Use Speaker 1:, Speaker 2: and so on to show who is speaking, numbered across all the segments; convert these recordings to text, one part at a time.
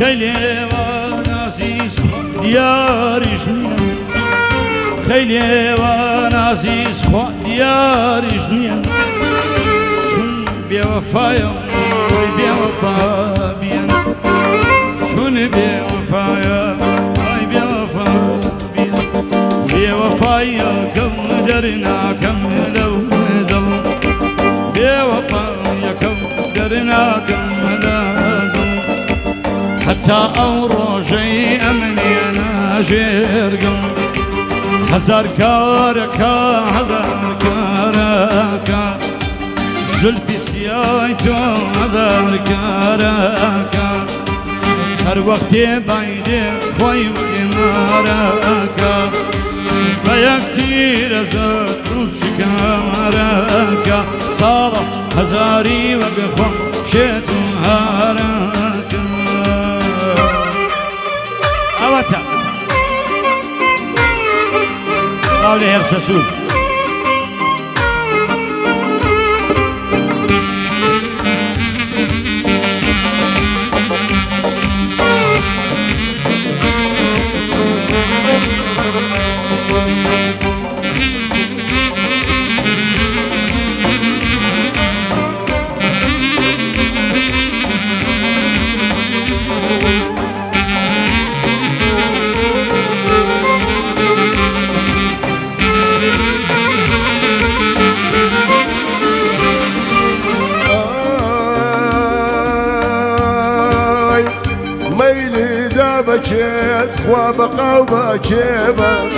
Speaker 1: خیلی وان عزیز خود دیارش نیم خیلی وان عزیز خود دیارش نیم چون بیوفایم وی بیوفا بیم چون بیوفایم وی بیوفا بیم بیوفایی کم درنا کم لو دل بیوفایی کم درنا کم لو حتى أوروجي أمني أنا جرقم هزار كاركا هزار كاركا زلفي سيايتو هزار كاركا هر وقت بايدي خوي وماركا بيكتير زاد شكاركا صار هزاري وقفم شيتو هاركا أوتا قولي يا رشاسول
Speaker 2: بكيت خوابقة وبكيبك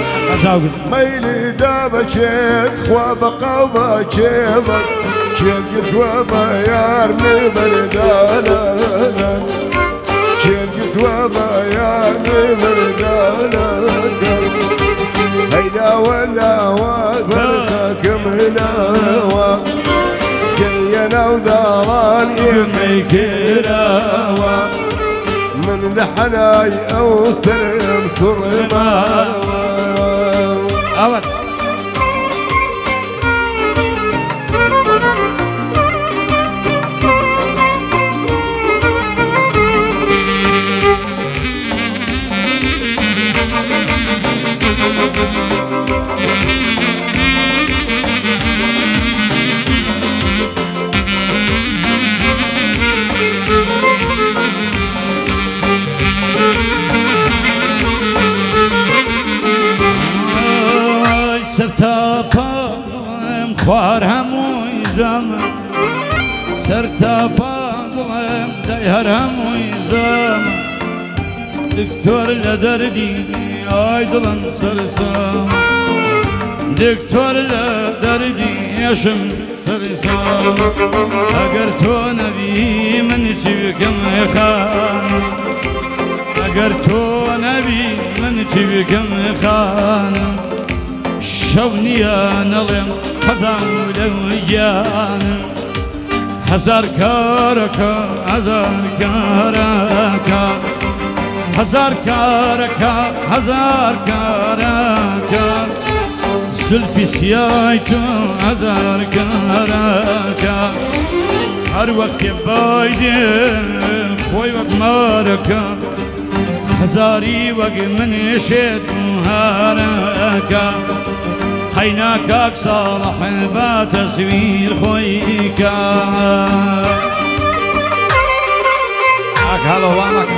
Speaker 2: ميلي دا بكيت خوابقة وبكيبك كين قلت وبيار من بردانك كين قلت وبيار من بردانك هيدا ولا وبرتك ملاوى كينا وداران يميكراوى من لحناي او سلم صرما
Speaker 1: أوت سرتاپم خوار هموی زمان سرتاپم دیار هموی زمان دکتر لدردی آی دلم سرسام دکتر لدردی یشم سرسام اگر تو نبی من چی بکم خانم اگر تو نبی من چی بکم خانم شونيا نظم هزار ويانا هزار كاركا هزار كاركا هزار كاركا هزار كاركا زلفي سيايتو هزار كاركا هر وقت بايدي خوي وقماركا هزاري وق من شيت هاركا حيناك صالح بتصوير خويكا هلو وانك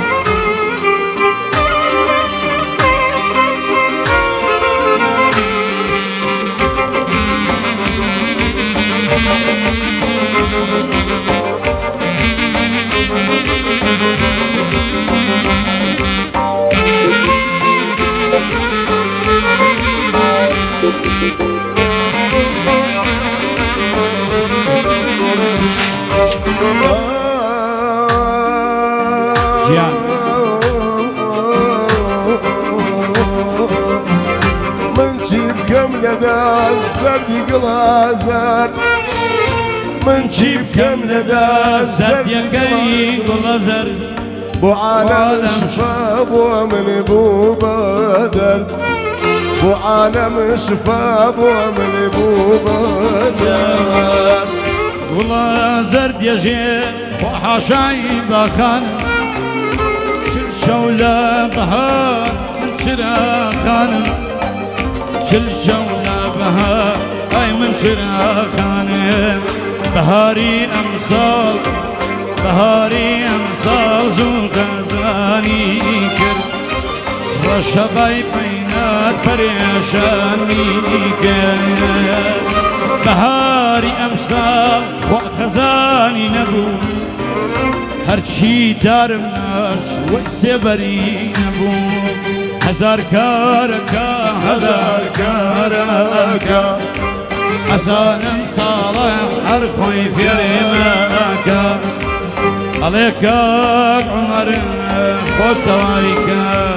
Speaker 2: من جيب بكم لدى الزرد قلازر من شي بكم لدى الزرد
Speaker 1: قلازر
Speaker 2: بو عالم شفا بو من بو بدر بو عالم شفا بو من بو بدر
Speaker 1: قلازر ديجي وحاشاي باخان شولة بهار من شراخان شولة بهار أي من شراخان بهاري أمصال بهاري أمصال زو غزاني كر وشباي بينات بريشاني كر بهاري أمصال وخزاني نبو هرچی دارم ناش ویسه بری نبو هزار کارکا هزار کارکا حسانم صالح هر خوی فیرمکا علیکا عمر خود توایکا